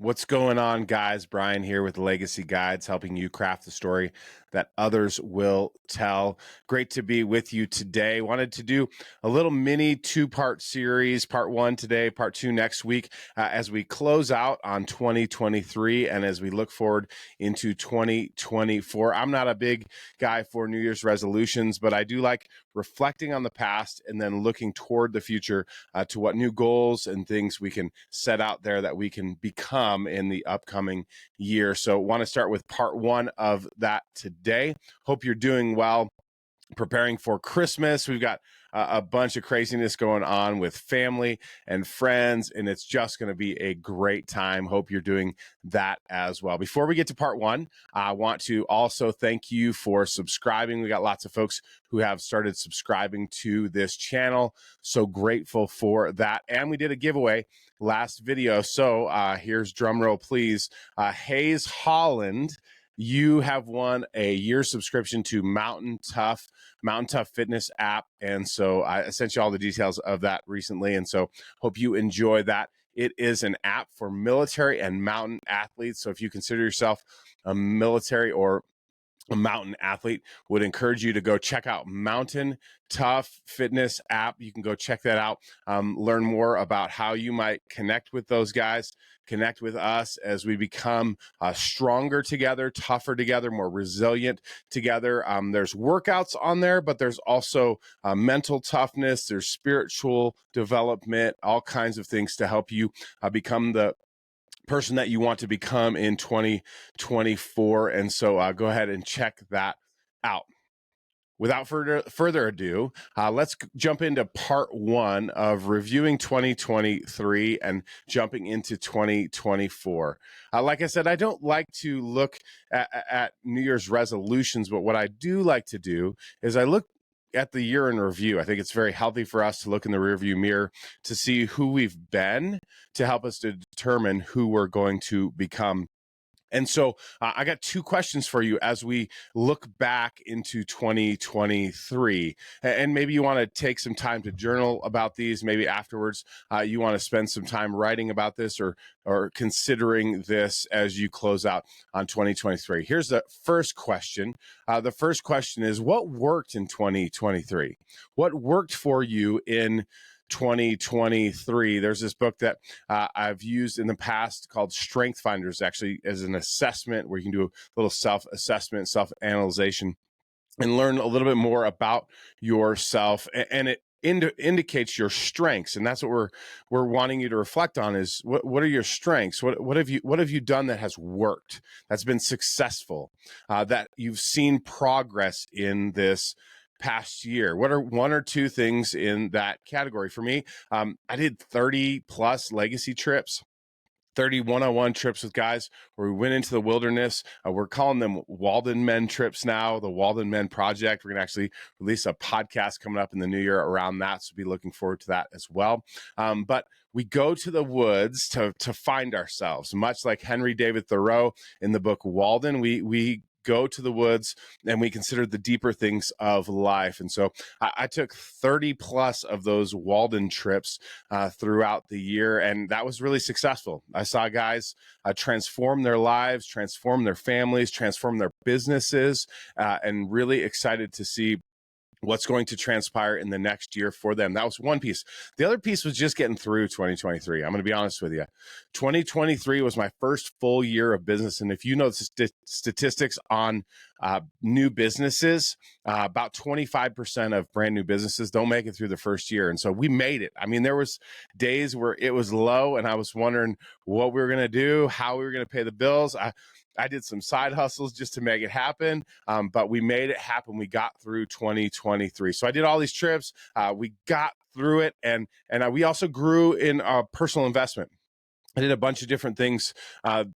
What's going on, guys? Brian here with Legacy Guides, helping you craft the story that others will tell. Great to be with you today. Wanted to do a little mini two-part series, part one today, part two next week, as we close out on 2023 and as we look forward into 2024. I'm not a big guy for New Year's resolutions, but I do like reflecting on the past and then looking toward the future to what new goals and things we can set out there that we can become in the upcoming year. So want to start with part one of that today. Hope you're doing well, preparing for Christmas. We've got a bunch of craziness going on with family and friends, and it's just going to be a great time. Hope you're doing that as well. Before we get to part one, I want to also thank you for subscribing. We got lots of folks who have started subscribing to this channel. So grateful for that. And we did a giveaway last video. So here's drum roll, please. Hayes Holland, you have won a year subscription to Mountain Tough Fitness app. And so I sent you all the details of that recently. And so hope you enjoy that. It is an app for military and mountain athletes. So if you consider yourself a military or a mountain athlete, would encourage you to go check out Mountain Tough Fitness app. You can go check that out, learn more about how you might connect with those guys, connect with us as we become stronger together, tougher together, more resilient together. There's workouts on there, but there's also mental toughness, there's spiritual development, all kinds of things to help you become the person that you want to become in 2024. And so go ahead and check that out. Without further ado, let's jump into part one of reviewing 2023 and jumping into 2024. Like I said, I don't like to look at New Year's resolutions, but what I do like to do is I look at the year in review. I think it's very healthy for us to look in the rearview mirror to see who we've been, to help us to determine who we're going to become. And so I got two questions for you as we look back into 2023. And maybe you want to take some time to journal about these. Maybe afterwards you want to spend some time writing about this or considering this as you close out on 2023. Here's the first question. The first question is, what worked in 2023? What worked for you in 2023? There's this book that I've used in the past called Strength Finders, actually, as an assessment where you can do a little self-assessment, self-analyzation, and learn a little bit more about yourself. And it indicates your strengths, and that's what we're wanting you to reflect on. Is what are your strengths? What have you done that has worked, that's been successful, that you've seen progress in this past year? What are one or two things in that category? For me, I did 30 plus legacy trips, 30 one-on-one trips with guys where we went into the wilderness. We're calling them Walden Men trips now, the Walden Men Project. We're going to actually release a podcast coming up in the new year around that, so be looking forward to that as well. But we go to the woods to find ourselves, much like Henry David Thoreau in the book Walden. We go to the woods and we consider the deeper things of life. And so I took 30 plus of those Walden trips throughout the year, and that was really successful. I saw guys transform their lives, transform their families, transform their businesses, and really excited to see what's going to transpire in the next year for them. That was one piece. The other piece was just getting through 2023. I'm going to be honest with you. 2023 was my first full year of business. And if you know the statistics on new businesses, about 25% of brand new businesses don't make it through the first year. And so we made it. I mean, there was days where it was low and I was wondering what we were going to do, how we were going to pay the bills. I did some side hustles just to make it happen, but we made it happen. We got through 2023. So I did all these trips. We got through it, and we also grew in personal investment. I did a bunch of different things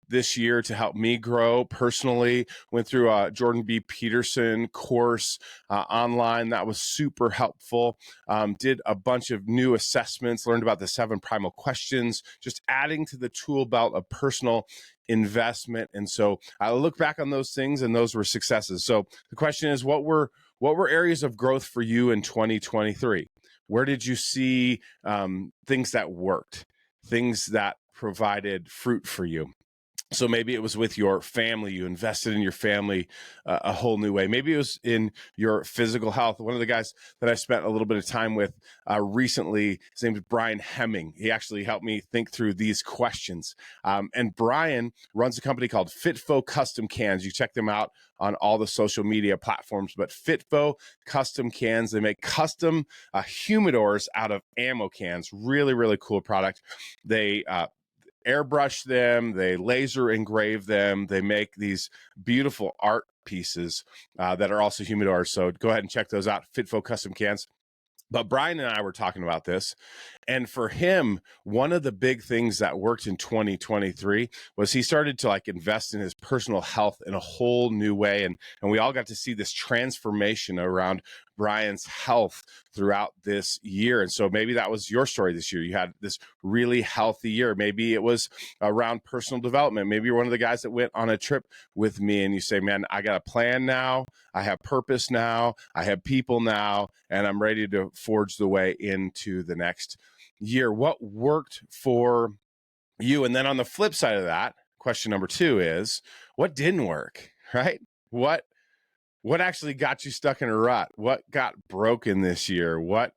this year to help me grow personally. Went through a Jordan B. Peterson course online. That was super helpful. Did a bunch of new assessments, learned about the 7 primal questions, just adding to the tool belt of personal investment. And so I look back on those things, and those were successes. So the question is, what were areas of growth for you in 2023? Where did you see things that worked? Things that provided fruit for you. So maybe it was with your family. You invested in your family a whole new way. Maybe it was in your physical health. One of the guys that I spent a little bit of time with recently, his name is Brian Hemming. He actually helped me think through these questions. And Brian runs a company called Fitfo Custom Cans. You check them out on all the social media platforms. But Fitfo Custom Cans, they make custom humidors out of ammo cans. Really, really cool product. They airbrush them, they laser engrave them, they make these beautiful art pieces that are also humidors. So go ahead and check those out, Fitfo Custom Cans. But Brian and I were talking about this. And for him, one of the big things that worked in 2023 was he started to like invest in his personal health in a whole new way. And we all got to see this transformation around Brian's health throughout this year. And so maybe that was your story this year. You had this really healthy year. Maybe it was around personal development. Maybe you're one of the guys that went on a trip with me and you say, man, I got a plan now. I have purpose now. I have people now, and I'm ready to forge the way into the next year. What worked for you? And then on the flip side of that, question number 2 is, what didn't work, right? What actually got you stuck in a rut? What got broken this year? What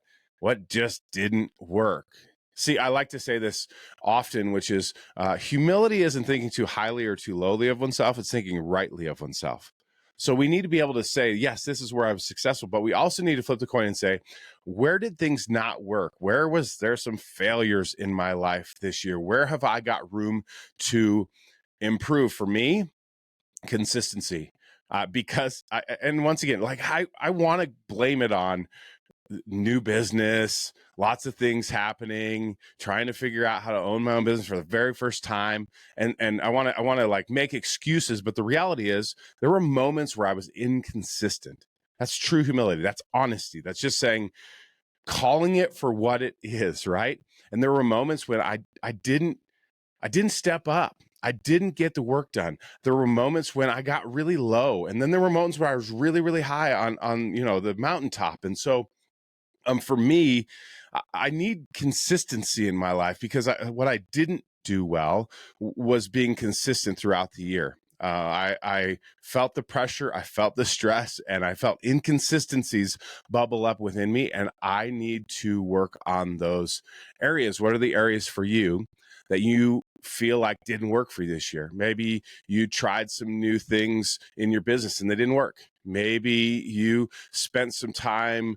just didn't work? See, I like to say this often, which is humility isn't thinking too highly or too lowly of oneself. It's thinking rightly of oneself. So we need to be able to say, yes, this is where I was successful, but we also need to flip the coin and say, where did things not work? Where was there some failures in my life this year? Where have I got room to improve? For me, consistency. Because and once again, like I want to blame it on new business, lots of things happening, trying to figure out how to own my own business for the very first time. And I want to like make excuses, but the reality is there were moments where I was inconsistent. That's true humility. That's honesty. That's just saying, calling it for what it is, right? And there were moments when I didn't step up. I didn't get the work done. There were moments when I got really low, and then there were moments where I was really, really high on the mountaintop. And so for me, I need consistency in my life because what I didn't do well was being consistent throughout the year. I felt the pressure, I felt the stress, and I felt inconsistencies bubble up within me, and I need to work on those areas. What are the areas for you that you feel like didn't work for you this year? Maybe you tried some new things in your business and they didn't work. Maybe you spent some time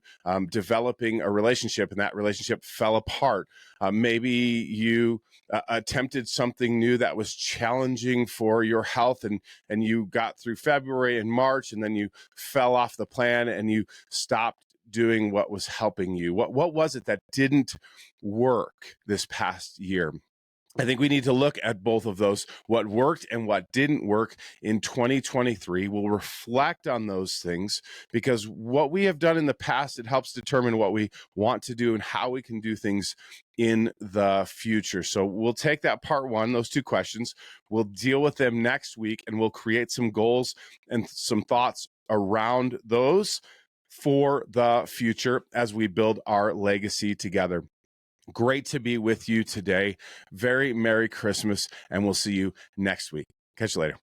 developing a relationship and that relationship fell apart. Maybe you attempted something new that was challenging for your health and you got through February and March and then you fell off the plan and you stopped doing what was helping you. What was it that didn't work this past year? I think we need to look at both of those, what worked and what didn't work in 2023. We'll reflect on those things because what we have done in the past, it helps determine what we want to do and how we can do things in the future. So we'll take that part 1, those 2 questions. We'll deal with them next week and we'll create some goals and some thoughts around those for the future as we build our legacy together. Great to be with you today. Very Merry Christmas, and we'll see you next week. Catch you later.